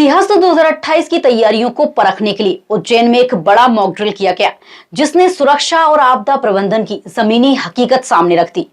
सिंहस्थ 2028 की तैयारियों को परखने के लिए उज्जैन में एक बड़ा मॉक ड्रिल किया गया, जिसने सुरक्षा और आपदा प्रबंधन की जमीनी हकीकत सामने रख दी।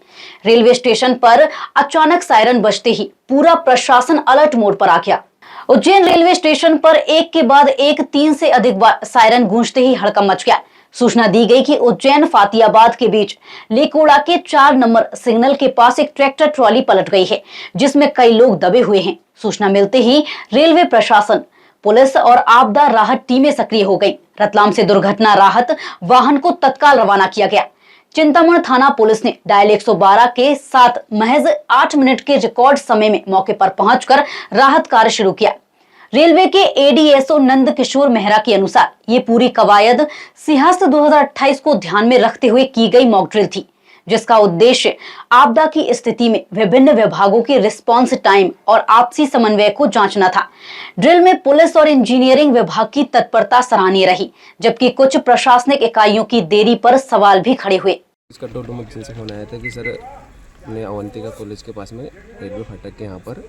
रेलवे स्टेशन पर अचानक सायरन बजते ही पूरा प्रशासन अलर्ट मोड पर आ गया। उज्जैन रेलवे स्टेशन पर एक के बाद एक 3 से अधिक बार सायरन गूंजते ही हड़कंप मच गया। सूचना दी गई कि उज्जैन फातियाबाद के बीच लेकोड़ा के 4 नंबर सिग्नल के पास एक ट्रैक्टर ट्रॉली पलट गई है, जिसमें कई लोग दबे हुए हैं। सूचना मिलते ही रेलवे प्रशासन, पुलिस और आपदा राहत टीमें सक्रिय हो गईं। रतलाम से दुर्घटना राहत वाहन को तत्काल रवाना किया गया। चिंतामण थाना पुलिस ने डायल 112 के साथ महज 8 मिनट के रिकॉर्ड समय में मौके पर पहुंचकर राहत कार्य शुरू किया। रेलवे के एडीएसओ नंद किशोर मेहरा के अनुसार ये पूरी कवायद सिंहस्थ 2028 को ध्यान में रखते हुए की गई मॉक ड्रिल थी, जिसका उद्देश्य आपदा की स्थिति में विभिन्न विभागों के रिस्पांस टाइम और आपसी समन्वय को जांचना था। ड्रिल में पुलिस और इंजीनियरिंग विभाग की तत्परता सराहनीय रही, जबकि कुछ प्रशासनिक इकाइयों की देरी पर सवाल भी खड़े हुए। इसका कंट्रोल रूम से फोन आया था कि सर अपने अवंतिका कॉलेज के पास में रेलवे फाटक के यहाँ पर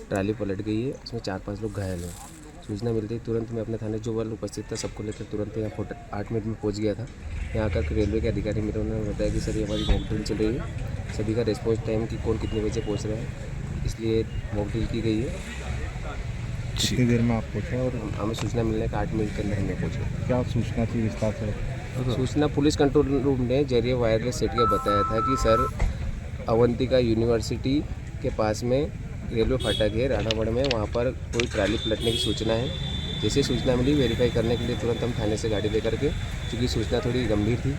ट्राली पलट गई है, उसमें 4-5 लोग घायल हैं। सूचना मिलती ही तुरंत मैं अपने थाने जो बल उपस्थित था सबको लेकर तुरंत यहाँ 8 मिनट में पहुँच गया था। यहाँ आकर रेलवे के अधिकारी मिले, उन्होंने बताया कि सर ये हमारी मॉक ड्रिल चल रही है, सभी का रिस्पॉन्स टाइम कि कौन कितने बजे पहुँच रहा है, इसलिए मॉक ड्रिल की गई है। कितनी देर में आप पहुँचे और हमें सूचना मिलने का 8 मिनट के अंदर हमें पहुँचे। क्या सूचना थी विस्तार से? सूचना पुलिस कंट्रोल रूम ने जरिए वायरलेस सेट के बताया था कि सर अवंतिका यूनिवर्सिटी के पास में रेलवे फाटक है राणागढ़ में, वहाँ पर कोई ट्राली पलटने की सूचना है। जैसे सूचना मिली वेरीफाई करने के लिए तुरंत हम थाने से गाड़ी लेकर के, क्योंकि सूचना थोड़ी गंभीर थी,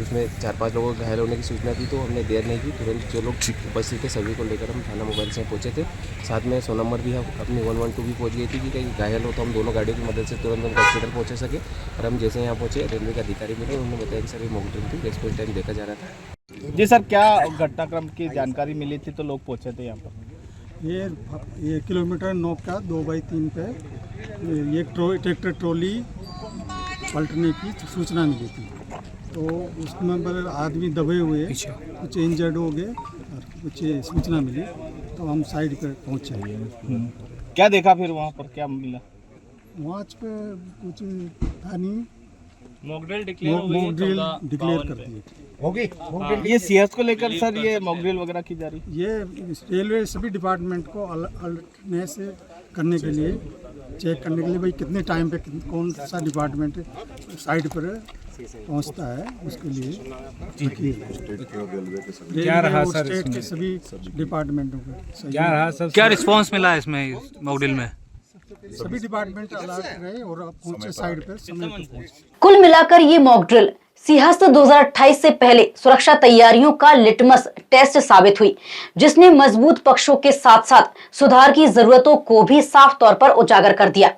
उसमें 4-5 लोगों को घायल होने की सूचना थी, तो हमने देर नहीं की, तुरंत जो लोग उपस्थित थे सभी को लेकर हम थाना मोबाइल से पहुँचे थे। साथ में 100 नंबर भी हम अपनी 112 भी पहुँच गई थी कि कहीं घायल हो तो हम दोनों गाड़ियों की मदद से तुरंत हम हॉस्पिटल पहुँच सके। और हम जैसे यहाँ पहुँचे रेलवे के अधिकारी मिले, उन्होंने बताया कि सर ये मॉक ड्रिल थी, रेस्पॉन्स टाइम देखा जा रहा था। जी सर, क्या घटनाक्रम की जानकारी मिली थी तो लोग पहुँचे थे यहाँ पर? ये किलोमीटर 9 का 2/3 पे ये ट्रैक्टर ट्रॉली पलटने की सूचना मिली थी, तो उसमें पर आदमी दबे हुए, कुछ इंजर्ड हो गए और कुछ सूचना मिली तो हम साइड पे पहुँचे। क्या देखा फिर वहाँ पर, क्या मिला? वहाँ पे कुछ था नहीं, मॉक ड्रिल डिक्लेयर कर दिए होगी। ये सीएस को लेकर सर ये मॉक ड्रिल वगैरह की जा रही है? ये रेलवे सभी डिपार्टमेंट को अलर्टनेस करने के लिए, चेक करने के लिए भाई कितने टाइम पे कौन सा डिपार्टमेंट साइड पर पहुंचता है, उसके लिए क्या रहा सर स्टेट के सभी डिपार्टमेंटों को क्या रहा सर, क्या रिस्पांस मिला इसमें मॉक ड्रिल में? सभी डिपार्टमेंट अलर्ट रहे और पहुंचे साइड पर समय पर पहुंचे। कुल मिलाकर ये मॉक ड्रिल सिंहस्थ 2028 से पहले सुरक्षा तैयारियों का लिटमस टेस्ट साबित हुई, जिसने मजबूत पक्षों के साथ साथ सुधार की जरूरतों को भी साफ तौर पर उजागर कर दिया।